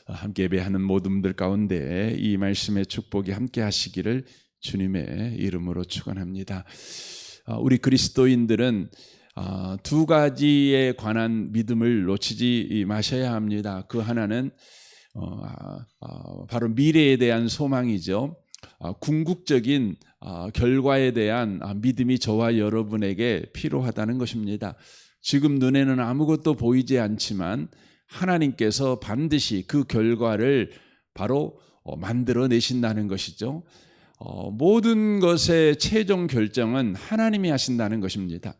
함께 예배하는 모든 분들 가운데 이 말씀의 축복이 함께 하시기를 주님의 이름으로 축원합니다. 우리 그리스도인들은 두 가지에 관한 믿음을 놓치지 마셔야 합니다. 그 하나는 바로 미래에 대한 소망이죠. 궁극적인 결과에 대한 믿음이 저와 여러분에게 필요하다는 것입니다. 지금 눈에는 아무것도 보이지 않지만 하나님께서 반드시 그 결과를 바로 만들어내신다는 것이죠. 모든 것의 최종 결정은 하나님이 하신다는 것입니다.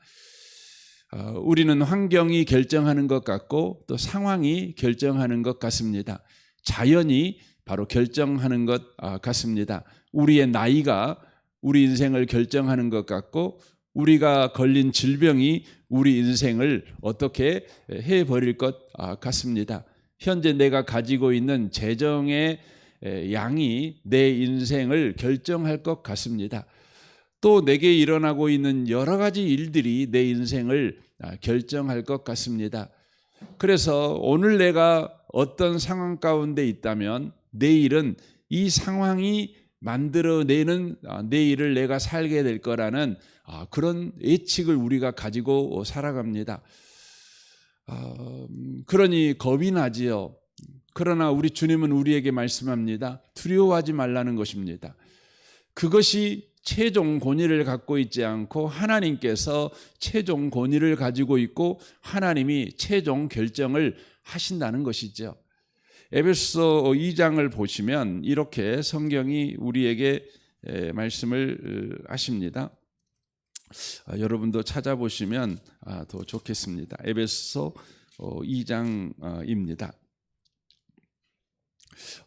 우리는 환경이 결정하는 것 같고 또 상황이 결정하는 것 같습니다. 자연이 바로 결정하는 것 같습니다. 우리의 나이가 우리 인생을 결정하는 것 같고 우리가 걸린 질병이 우리 인생을 어떻게 해버릴 것 같습니다. 현재 내가 가지고 있는 재정의 양이 내 인생을 결정할 것 같습니다. 또 내게 일어나고 있는 여러 가지 일들이 내 인생을 결정할 것 같습니다. 그래서 오늘 내가 어떤 상황 가운데 있다면 내일은 이 상황이 만들어내는 내일을 내가 살게 될 거라는 그런 예측을 우리가 가지고 살아갑니다. 그러니 겁이 나지요. 그러나 우리 주님은 우리에게 말씀합니다. 두려워하지 말라는 것입니다. 그것이 최종 권위를 갖고 있지 않고 하나님께서 최종 권위를 가지고 있고 하나님이 최종 결정을 하신다는 것이죠. 에베소 2장을 보시면 이렇게 성경이 우리에게 말씀을 하십니다. 여러분도 찾아보시면 더 좋겠습니다. 에베소 2장입니다.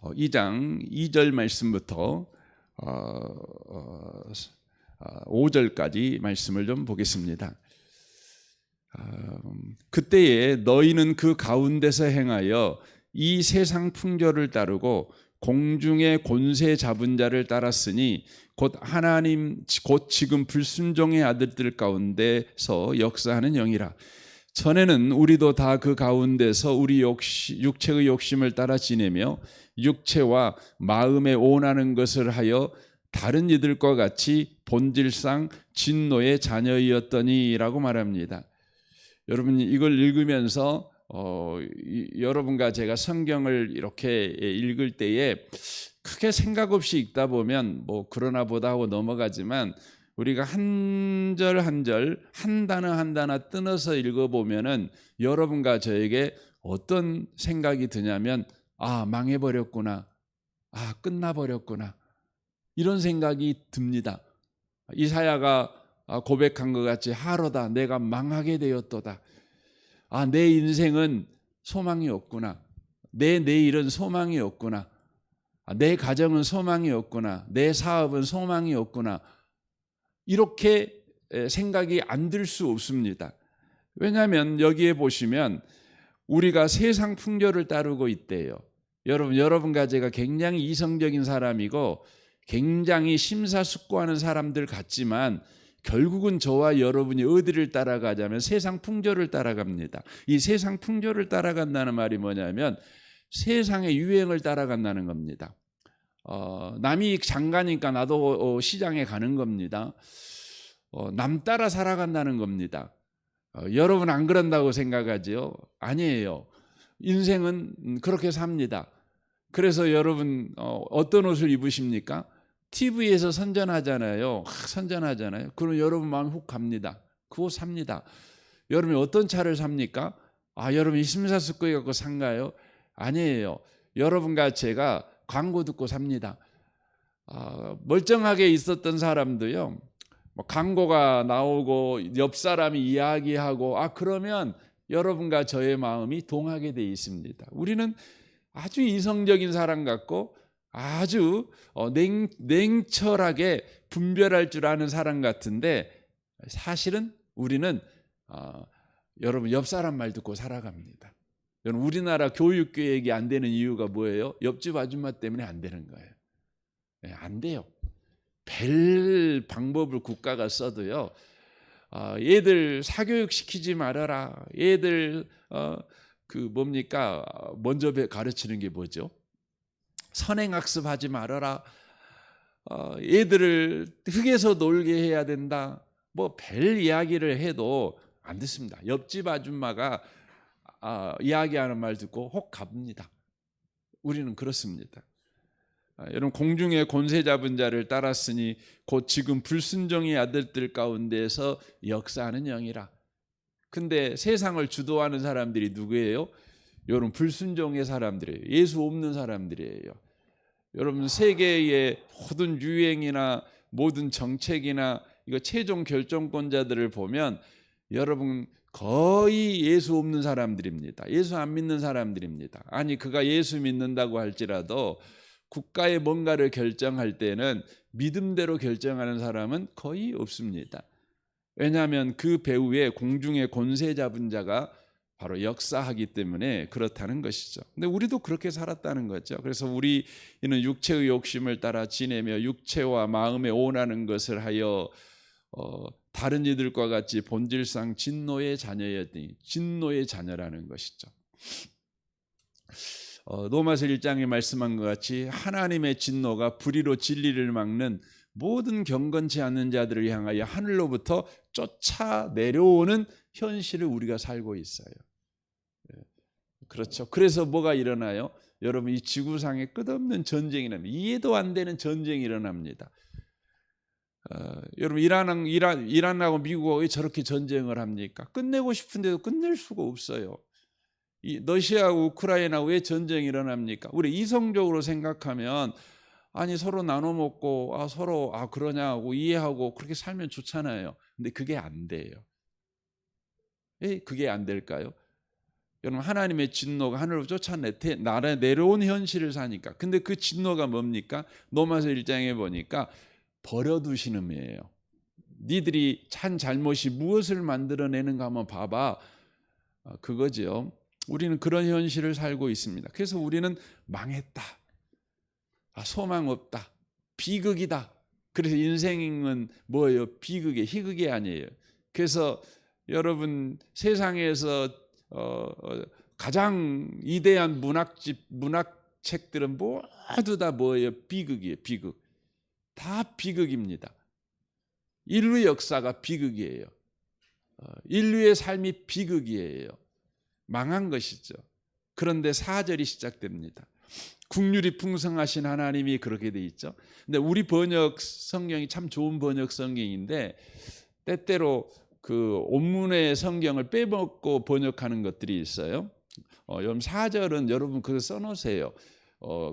2장 2절 말씀부터 5절까지 말씀을 좀 보겠습니다. 그때에 너희는 그 가운데서 행하여 이 세상 풍조를 따르고 공중의 권세 잡은 자를 따랐으니 곧 하나님 곧 지금 불순종의 아들들 가운데서 역사하는 영이라. 전에는 우리도 다 그 가운데서 우리 육체의 욕심을 따라 지내며 육체와 마음에 원하는 것을 하여 다른 이들과 같이 본질상 진노의 자녀이었더니라고 말합니다. 여러분 이걸 읽으면서 여러분과 제가 성경을 이렇게 읽을 때에 크게 생각 없이 읽다 보면 뭐 그러나 보다 하고 넘어가지만 우리가 한 절 한 절, 한 단어 한 단어 뜯어서 읽어보면은 여러분과 저에게 어떤 생각이 드냐면 망해버렸구나, 끝나버렸구나 이런 생각이 듭니다. 이사야가 고백한 것 같이 하로다 내가 망하게 되었도다. 내 인생은 소망이 없구나. 내 내일은 소망이 없구나. 내 가정은 소망이 없구나. 내 사업은 소망이 없구나. 이렇게 생각이 안 들 수 없습니다. 왜냐하면 여기에 보시면 우리가 세상 풍조를 따르고 있대요. 여러분과 제가 굉장히 이성적인 사람이고 굉장히 심사숙고하는 사람들 같지만 결국은 저와 여러분이 어디를 따라가자면 세상 풍조를 따라갑니다. 이 세상 풍조를 따라간다는 말이 뭐냐면 세상의 유행을 따라간다는 겁니다. 남이 장가니까 나도 시장에 가는 겁니다. 남 따라 살아간다는 겁니다. 여러분 안 그런다고 생각하지요? 아니에요. 인생은 그렇게 삽니다. 그래서 여러분 어떤 옷을 입으십니까? TV에서 선전하잖아요. 그럼 여러분 마음이 훅 갑니다. 그 옷 삽니다. 여러분이 어떤 차를 삽니까? 여러분이 심사숙고해 갖고 산가요? 아니에요. 여러분과 제가 광고 듣고 삽니다. 멀쩡하게 있었던 사람도요. 광고가 나오고 옆 사람이 이야기하고 그러면 여러분과 저의 마음이 동하게 돼 있습니다. 우리는 아주 이성적인 사람 같고 아주 냉철하게 분별할 줄 아는 사람 같은데 사실은 우리는 여러분 옆 사람 말 듣고 살아갑니다. 여러분 우리나라 교육 계획이 안 되는 이유가 뭐예요? 옆집 아줌마 때문에 안 되는 거예요. 안 돼요. 별 방법을 국가가 써도요. 얘들 사교육 시키지 말아라. 얘들 그 뭡니까? 먼저 가르치는 게 뭐죠? 선행학습하지 말아라. 애들을 흙에서 놀게 해야 된다. 뭐 별 이야기를 해도 안 듣습니다. 옆집 아줌마가 이야기하는 말 듣고 혹 갑니다. 우리는 그렇습니다. 여러분, 공중의 권세 잡은 자를 따랐으니 곧 지금 불순종의 아들들 가운데서 역사하는 영이라. 근데 세상을 주도하는 사람들이 누구예요? 여러분, 불순종의 사람들이에요. 예수 없는 사람들이에요. 여러분, 세계의 모든 유행이나 모든 정책이나 이거 최종 결정권자들을 보면 여러분 거의 예수 없는 사람들입니다. 예수 안 믿는 사람들입니다. 아니, 그가 예수 믿는다고 할지라도 국가의 뭔가를 결정할 때는 믿음대로 결정하는 사람은 거의 없습니다. 왜냐하면 그 배후에 공중의 권세 잡은 자가 바로 역사하기 때문에 그렇다는 것이죠. 근데 우리도 그렇게 살았다는 거죠. 그래서 우리는 육체의 욕심을 따라 지내며 육체와 마음에 온하는 것을 하여 다른 이들과 같이 본질상 진노의 자녀였더니, 진노의 자녀라는 것이죠. 로마서 1장에 말씀한 것 같이 하나님의 진노가 불의로 진리를 막는 모든 경건치 않는 자들을 향하여 하늘로부터 쫓아 내려오는 현실을 우리가 살고 있어요. 그렇죠. 그래서 뭐가 일어나요? 여러분, 이 지구상에 끝없는 전쟁이 납니다. 이해도 안 되는 전쟁이 일어납니다. 여러분, 이란하고 미국하고 왜 저렇게 전쟁을 합니까? 끝내고 싶은데도 끝낼 수가 없어요. 이 러시아하고 우크라이나 왜 전쟁이 일어납니까? 우리 이성적으로 생각하면 아니 서로 나눠 먹고 서로 그러냐고 이해하고 그렇게 살면 좋잖아요. 근데 그게 안 돼요. 왜 그게 안 될까요? 여러분, 하나님의 진노가 하늘로 나라에 내려온 현실을 사니까. 근데 그 진노가 뭡니까? 로마서 1장에 보니까 버려두시는이에요. 니들이 한 잘못이 무엇을 만들어내는가 한번 봐봐. 그거죠. 우리는 그런 현실을 살고 있습니다. 그래서 우리는 망했다. 소망 없다. 비극이다. 그래서 인생은 뭐예요? 비극이, 희극이 아니에요. 그래서 여러분, 세상에서 가장 위대한 문학책들은 모두 다 뭐예요? 비극이에요. 비극. 다 비극입니다. 인류 역사가 비극이에요. 인류의 삶이 비극이에요. 망한 것이죠. 그런데 4절이 시작됩니다. 국률이 풍성하신 하나님이 그렇게 돼 있죠. 근데 우리 번역 성경이 참 좋은 번역 성경인데 때때로 그 온문의 성경을 빼먹고 번역하는 것들이 있어요. 여러분 4절은 여러분 그거 써놓으세요.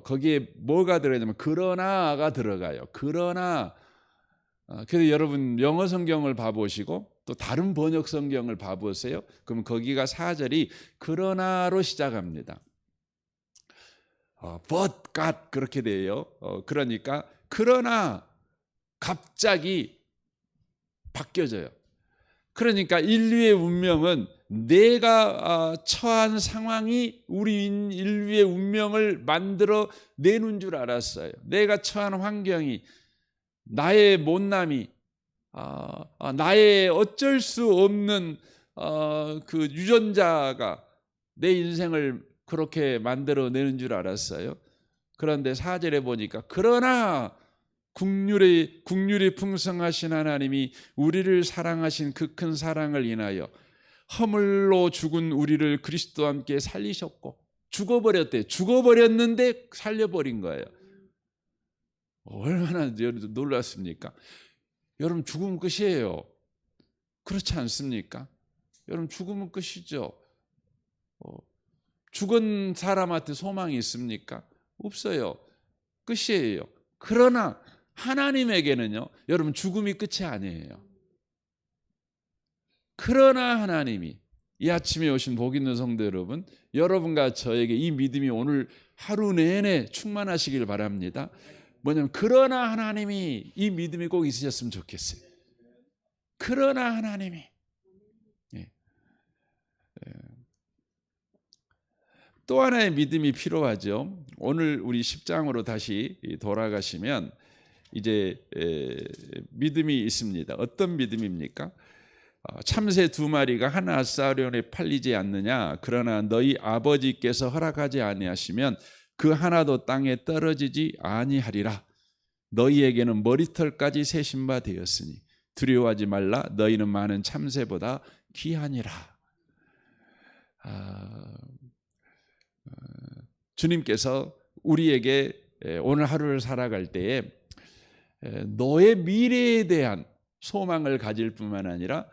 거기에 뭐가 들어가냐면 그러나가 들어가요. 그러나. 그래서 여러분 영어 성경을 봐보시고 또 다른 번역 성경을 봐보세요. 그럼 거기가 4절이 그러나로 시작합니다. but God 그렇게 돼요. 그러니까 그러나 갑자기 바뀌어져요. 그러니까 인류의 운명은 내가 처한 상황이 우리 인류의 운명을 만들어 내는 줄 알았어요. 내가 처한 환경이, 나의 못남이, 나의 어쩔 수 없는 그 유전자가 내 인생을 그렇게 만들어내는 줄 알았어요. 그런데 4절에 보니까 그러나 국률이 풍성하신 하나님이 우리를 사랑하신 그 큰 사랑을 인하여 허물로 죽은 우리를 그리스도와 함께 살리셨고, 죽어버렸대요. 죽어버렸는데 살려버린 거예요. 얼마나 놀랐습니까? 여러분, 죽으면 끝이에요. 그렇지 않습니까? 여러분, 죽으면 끝이죠. 죽은 사람한테 소망이 있습니까? 없어요. 끝이에요. 그러나 하나님에게는요, 여러분, 죽음이 끝이 아니에요. 그러나 하나님이, 이 아침에 오신 복 있는 성도 여러분, 여러분과 저에게 이 믿음이 오늘 하루 내내 충만하시길 바랍니다. 뭐냐면 그러나 하나님이, 이 믿음이 꼭 있으셨으면 좋겠어요. 그러나 하나님이. 또 하나의 믿음이 필요하죠. 오늘 우리 10장으로 다시 돌아가시면 이제 믿음이 있습니다. 어떤 믿음입니까? 참새 2마리가 한 아사리온에 팔리지 않느냐? 그러나 너희 아버지께서 허락하지 아니하시면 그 하나도 땅에 떨어지지 아니하리라. 너희에게는 머리털까지 세신 바 되었으니 두려워하지 말라. 너희는 많은 참새보다 귀하니라. 주님께서 우리에게 오늘 하루를 살아갈 때에 너의 미래에 대한 소망을 가질 뿐만 아니라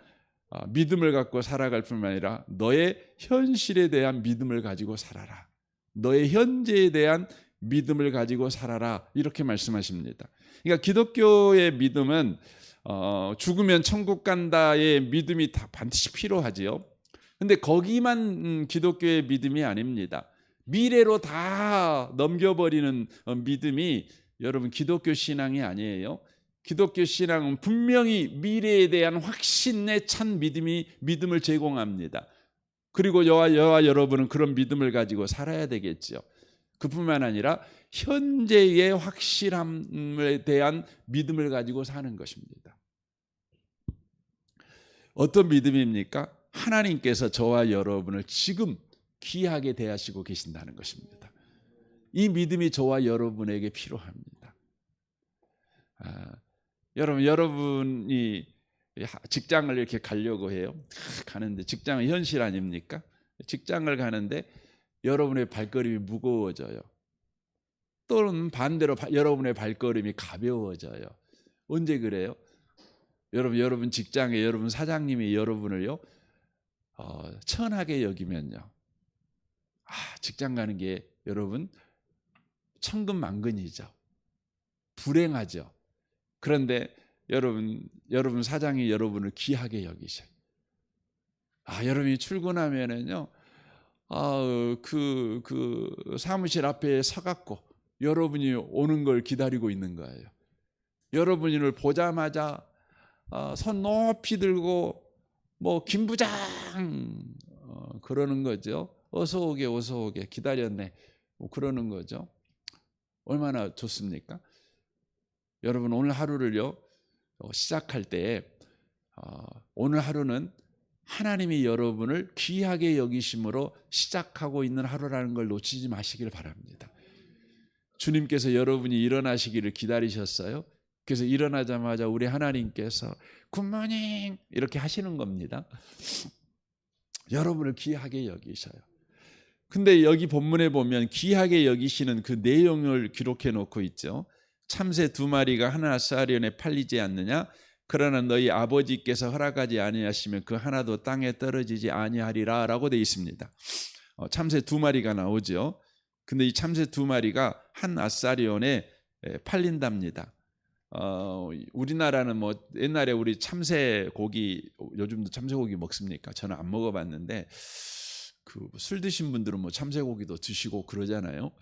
믿음을 갖고 살아갈 뿐만 아니라 너의 현실에 대한 믿음을 가지고 살아라. 너의 현재에 대한 믿음을 가지고 살아라. 이렇게 말씀하십니다. 그러니까 기독교의 믿음은 죽으면 천국 간다의 믿음이 다 반드시 필요하지요. 근데 거기만 기독교의 믿음이 아닙니다. 미래로 다 넘겨버리는 믿음이 여러분 기독교 신앙이 아니에요. 기독교 신앙은 분명히 미래에 대한 확신에 찬 믿음을 제공합니다. 그리고 저와 여러분은 그런 믿음을 가지고 살아야 되겠죠. 그뿐만 아니라 현재의 확실함에 대한 믿음을 가지고 사는 것입니다. 어떤 믿음입니까? 하나님께서 저와 여러분을 지금 귀하게 대하시고 계신다는 것입니다. 이 믿음이 저와 여러분에게 필요합니다. 여러분이 직장을 이렇게 가려고 해요. 가는데 직장은 현실 아닙니까? 직장을 가는데 여러분의 발걸음이 무거워져요. 또는 반대로 여러분의 발걸음이 가벼워져요. 언제 그래요? 여러분 직장에 여러분 사장님이 여러분을요 천하게 여기면요. 직장 가는 게 여러분 천근만근이죠. 불행하죠. 그런데 여러분 사장이 여러분을 귀하게 여기셔요. 여러분이 출근하면은요, 그 사무실 앞에 서갖고 여러분이 오는 걸 기다리고 있는 거예요. 여러분을 보자마자 손 높이 들고 김 부장 그러는 거죠. 어서 오게 기다렸네. 그러는 거죠. 얼마나 좋습니까? 여러분 오늘 하루를요 시작할 때 오늘 하루는 하나님이 여러분을 귀하게 여기심으로 시작하고 있는 하루라는 걸 놓치지 마시길 바랍니다. 주님께서 여러분이 일어나시기를 기다리셨어요. 그래서 일어나자마자 우리 하나님께서 굿모닝 이렇게 하시는 겁니다. 여러분을 귀하게 여기셔요. 근데 여기 본문에 보면 귀하게 여기시는 그 내용을 기록해 놓고 있죠. 참새 2마리가 한 아사리온에 팔리지 않느냐? 그러나 너희 아버지께서 허락하지 아니하시면 그 하나도 땅에 떨어지지 아니하리라 라고 되어 있습니다. 참새 2마리가 나오죠. 근데 이 참새 2마리가 한 아사리온에 팔린답니다. 우리나라는 옛날에 우리 참새 고기, 요즘도 참새 고기 먹습니까? 저는 안 먹어봤는데 술 드신 분들은 참새 고기도 드시고 그러잖아요.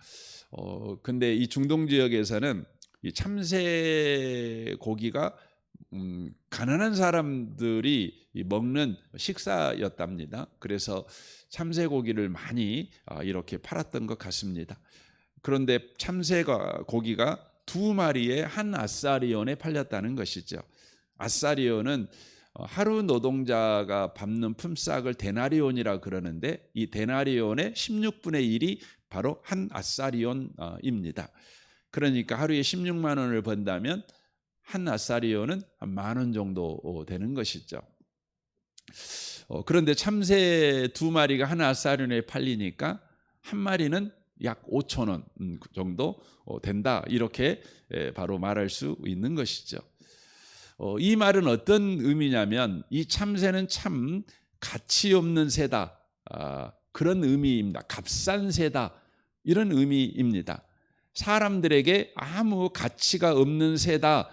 근데 이 중동 지역에서는 이 참새 고기가 가난한 사람들이 먹는 식사였답니다. 그래서 참새 고기를 많이 이렇게 팔았던 것 같습니다. 그런데 참새 고기가 2마리에 한 아사리온에 팔렸다는 것이죠. 아사리온은 하루 노동자가 밟는 품삯을 데나리온이라 그러는데 이 데나리온의 16분의 1이 바로 한 아사리온입니다. 그러니까 하루에 16만 원을 번다면 한 아사리온은 한 10,000원 정도 되는 것이죠. 그런데 참새 2마리가 한 아사리온에 팔리니까 한 마리는 약 5,000원 정도 된다. 이렇게 바로 말할 수 있는 것이죠. 이 말은 어떤 의미냐면 이 참새는 참 가치 없는 새다. 그런 의미입니다. 값싼 새다. 이런 의미입니다. 사람들에게 아무 가치가 없는 새다.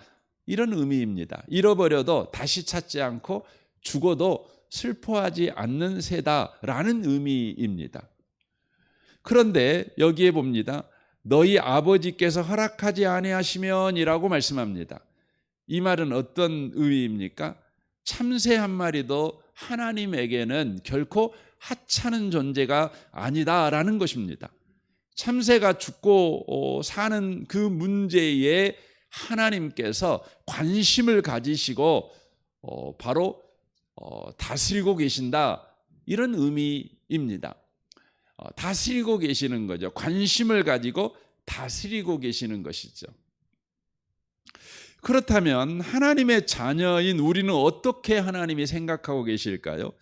이런 의미입니다. 잃어버려도 다시 찾지 않고 죽어도 슬퍼하지 않는 새다라는 의미입니다. 그런데 여기에 봅니다. 너희 아버지께서 허락하지 아니하시면이라고 말씀합니다. 이 말은 어떤 의미입니까? 참새 한 마리도 하나님에게는 결코 하찮은 존재가 아니다라는 것입니다. 참새가 죽고 사는 그 문제에 하나님께서 관심을 가지시고 바로 다스리고 계신다, 이런 의미입니다. 다스리고 계시는 거죠. 관심을 가지고 다스리고 계시는 것이죠. 그렇다면 하나님의 자녀인 우리는 어떻게 하나님이 생각하고 계실까요?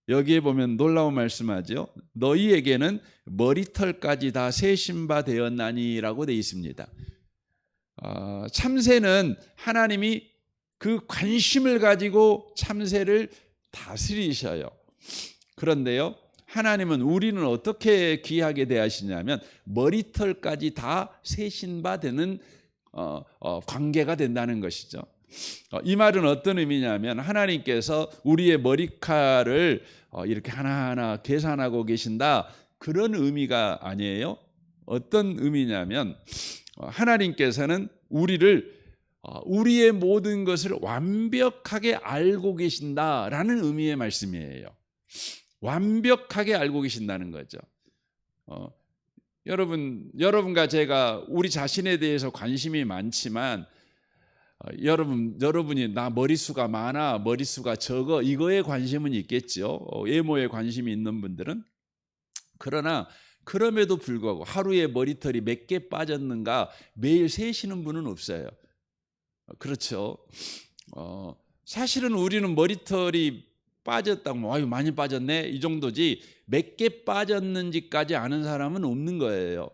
여기에 보면 놀라운 말씀하죠. 너희에게는 머리털까지 다 세신 바 되었나니라고 되어 있습니다. 참새는 하나님이 그 관심을 가지고 참새를 다스리셔요. 그런데요, 하나님은 우리는 어떻게 귀하게 대하시냐면 머리털까지 다 세신 바 되는 관계가 된다는 것이죠. 이 말은 어떤 의미냐면 하나님께서 우리의 머리카락을 이렇게 하나하나 계산하고 계신다, 그런 의미가 아니에요. 어떤 의미냐면 하나님께서는 우리의 모든 것을 완벽하게 알고 계신다라는 의미의 말씀이에요. 완벽하게 알고 계신다는 거죠. 여러분과 제가 우리 자신에 대해서 관심이 많지만 여러분이 나 머리수가 많아, 머리수가 적어, 이거에 관심은 있겠죠. 외모에 관심이 있는 분들은. 그러나 그럼에도 불구하고 하루에 머리털이 몇 개 빠졌는가 매일 세시는 분은 없어요. 그렇죠. 사실은 우리는 머리털이 빠졌다고 아유 많이 빠졌네 이 정도지 몇 개 빠졌는지까지 아는 사람은 없는 거예요.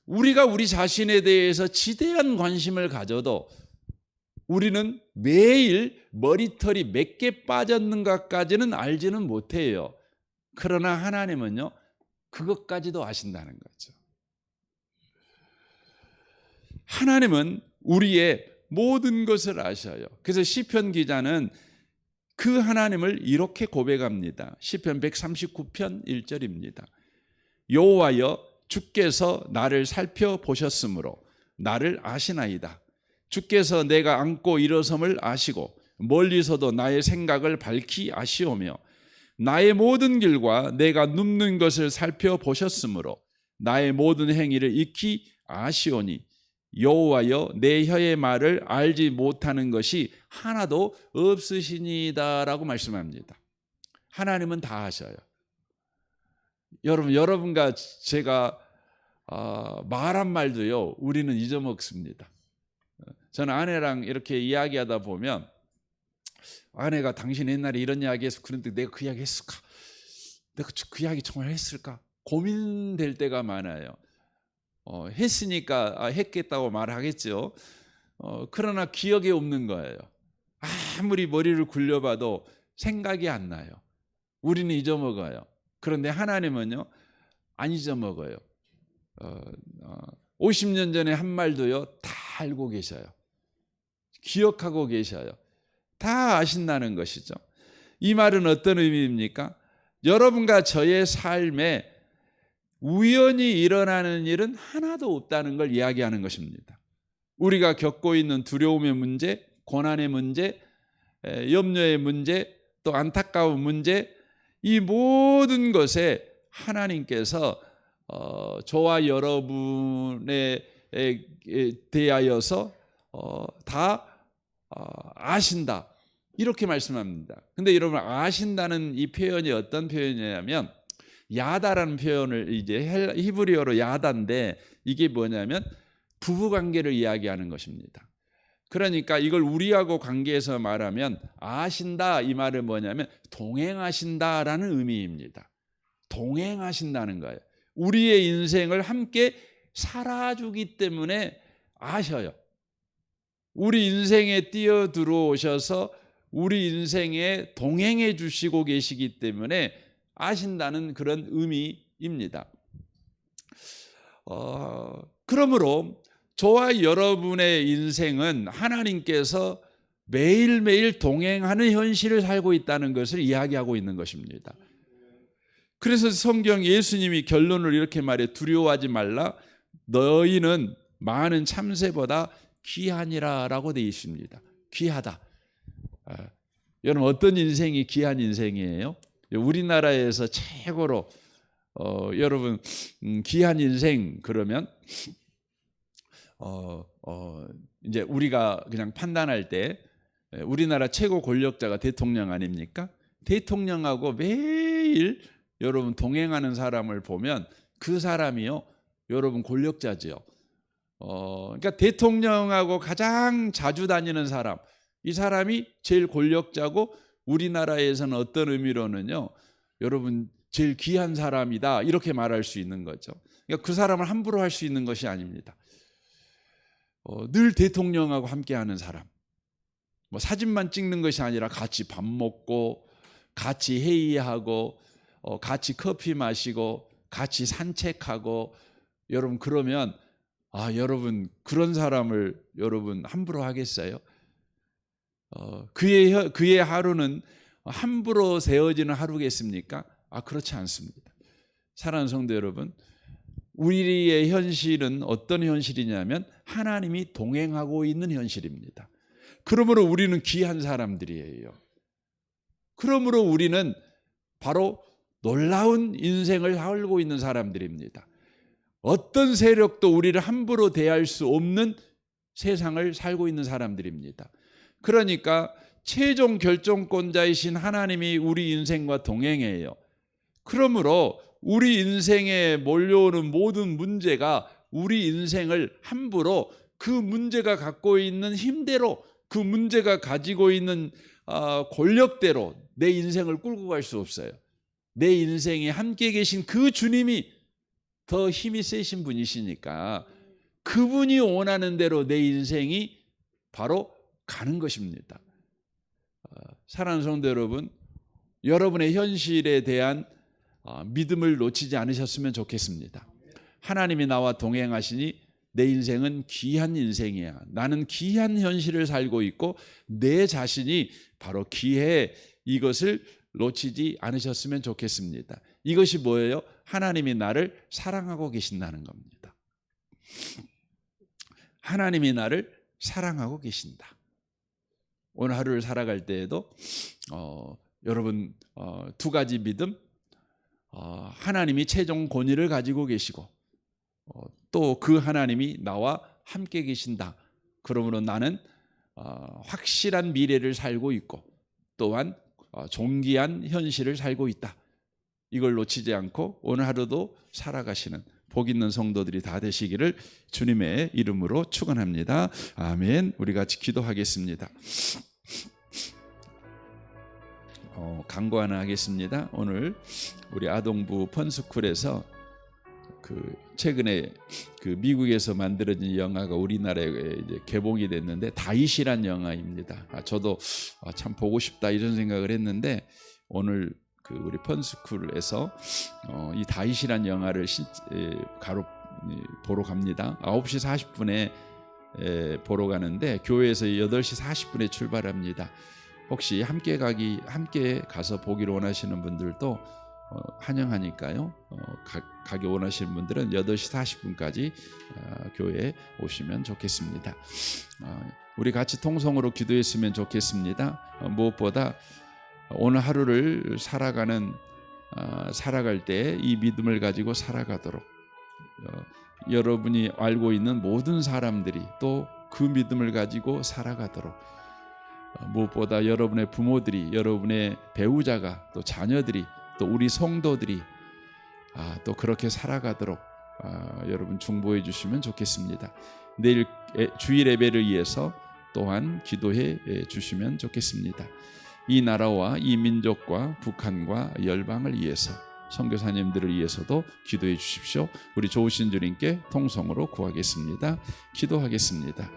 우리가 우리 자신에 대해서 지대한 관심을 가져도 우리는 매일 머리털이 몇 개 빠졌는가까지는 알지는 못해요. 그러나 하나님은요, 그것까지도 아신다는 거죠. 하나님은 우리의 모든 것을 아셔요. 그래서 시편 기자는 그 하나님을 이렇게 고백합니다. 시편 139편 1절입니다. 여호와여, 주께서 나를 살펴보셨으므로 나를 아시나이다. 주께서 내가 앉고 일어섬을 아시고 멀리서도 나의 생각을 밝히 아시오며 나의 모든 길과 내가 눕는 것을 살펴보셨으므로 나의 모든 행위를 익히 아시오니 여호와여, 내 혀의 말을 알지 못하는 것이 하나도 없으시니다라고 말씀합니다. 하나님은 다 아셔요. 여러분과 제가 말한 말도요, 우리는 잊어먹습니다. 저는 아내랑 이렇게 이야기하다 보면 아내가 당신 옛날에 이런 이야기해서 그런데 내가 그 이야기 했을까? 내가 그 이야기 정말 했을까? 고민될 때가 많아요. 했으니까 했겠다고 말하겠죠. 그러나 기억에 없는 거예요. 아무리 머리를 굴려봐도 생각이 안 나요. 우리는 잊어먹어요. 그런데 하나님은요, 안 잊어먹어요. 50년 전에 한 말도요, 다 알고 계셔요. 기억하고 계셔요. 다 아신다는 것이죠. 이 말은 어떤 의미입니까? 여러분과 저의 삶에 우연히 일어나는 일은 하나도 없다는 걸 이야기하는 것입니다. 우리가 겪고 있는 두려움의 문제, 고난의 문제, 염려의 문제, 또 안타까운 문제, 이 모든 것에 하나님께서 저와 여러분에 대하여서 다 아신다, 이렇게 말씀합니다. 근데 여러분, 아신다는 이 표현이 어떤 표현이냐면 야다라는 표현을 이제 히브리어로 야다인데 이게 뭐냐면 부부 관계를 이야기하는 것입니다. 그러니까 이걸 우리하고 관계에서 말하면 아신다, 이 말은 뭐냐면 동행하신다라는 의미입니다. 동행하신다는 거예요. 우리의 인생을 함께 살아주기 때문에 아셔요. 우리 인생에 뛰어들어오셔서 우리 인생에 동행해 주시고 계시기 때문에 아신다는 그런 의미입니다. 그러므로 저와 여러분의 인생은 하나님께서 매일매일 동행하는 현실을 살고 있다는 것을 이야기하고 있는 것입니다. 그래서 성경 예수님이 결론을 이렇게 말해, 두려워하지 말라, 너희는 많은 참새보다 귀하니라라고 되어 있습니다. 귀하다. 여러분, 어떤 인생이 귀한 인생이에요? 우리나라에서 최고로 여러분 귀한 인생 그러면 이제 우리가 그냥 판단할 때 우리나라 최고 권력자가 대통령 아닙니까? 대통령하고 매일 여러분 동행하는 사람을 보면 그 사람이요, 여러분 권력자지요. 그러니까 대통령하고 가장 자주 다니는 사람, 이 사람이 제일 권력자고 우리나라에서는 어떤 의미로는요, 여러분 제일 귀한 사람이다 이렇게 말할 수 있는 거죠. 그러니까 그 사람을 함부로 할 수 있는 것이 아닙니다. 늘 대통령하고 함께하는 사람, 뭐 사진만 찍는 것이 아니라 같이 밥 먹고 같이 회의하고 같이 커피 마시고 같이 산책하고, 여러분 그러면 여러분 그런 사람을 여러분 함부로 하겠어요? 그의 하루는 함부로 세워지는 하루겠습니까? 그렇지 않습니다. 사랑하는 성도 여러분, 우리의 현실은 어떤 현실이냐면 하나님이 동행하고 있는 현실입니다. 그러므로 우리는 귀한 사람들이에요. 그러므로 우리는 바로 놀라운 인생을 살고 있는 사람들입니다. 어떤 세력도 우리를 함부로 대할 수 없는 세상을 살고 있는 사람들입니다. 그러니까 최종 결정권자이신 하나님이 우리 인생과 동행해요. 그러므로 우리 인생에 몰려오는 모든 문제가 우리 인생을 함부로 그 문제가 갖고 있는 힘대로, 그 문제가 가지고 있는 권력대로 내 인생을 끌고 갈 수 없어요. 내 인생에 함께 계신 그 주님이 더 힘이 세신 분이시니까 그분이 원하는 대로 내 인생이 바로 가는 것입니다. 사랑하는 성도 여러분, 여러분의 현실에 대한 믿음을 놓치지 않으셨으면 좋겠습니다. 하나님이 나와 동행하시니 내 인생은 귀한 인생이야. 나는 귀한 현실을 살고 있고 내 자신이 바로 귀해. 이것을 놓치지 않으셨으면 좋겠습니다. 이것이 뭐예요? 하나님이 나를 사랑하고 계신다는 겁니다. 하나님이 나를 사랑하고 계신다. 오늘 하루를 살아갈 때에도 여러분 두 가지 믿음, 하나님이 최종 권위를 가지고 계시고 또 그 하나님이 나와 함께 계신다. 그러므로 나는 확실한 미래를 살고 있고 또한 존귀한 현실을 살고 있다. 이걸 놓치지 않고 오늘 하루도 살아가시는 복 있는 성도들이 다 되시기를 주님의 이름으로 축원합니다. 아멘. 우리 같이 기도하겠습니다. 광고 하나 하겠습니다. 오늘 우리 아동부 펀스쿨에서 최근에 미국에서 만들어진 영화가 우리나라에 이제 개봉이 됐는데 다윗이란 영화입니다. 저도 참 보고 싶다 이런 생각을 했는데 오늘 우리 펀스쿨에서 이 다윗이란 영화를 보러 갑니다. 9시 40분에 보러 가는데 교회에서 8시 40분에 출발합니다. 혹시 함께 가서 보기를 원하시는 분들도 환영하니까요. 가기 원하시는 분들은 8시 40분까지 교회에 오시면 좋겠습니다. 우리 같이 통성으로 기도했으면 좋겠습니다. 무엇보다 오늘 하루를 살아갈 때 이 믿음을 가지고 살아가도록 여러분이 알고 있는 모든 사람들이 또 그 믿음을 가지고 살아가도록, 무엇보다 여러분의 부모들이, 여러분의 배우자가, 또 자녀들이, 또 우리 성도들이 또 그렇게 살아가도록 여러분 중보해 주시면 좋겠습니다. 내일 주일 예배를 위해서 또한 기도해 주시면 좋겠습니다. 이 나라와 이 민족과 북한과 열방을 위해서, 선교사님들을 위해서도 기도해 주십시오. 우리 좋으신 주님께 통성으로 구하겠습니다. 기도하겠습니다.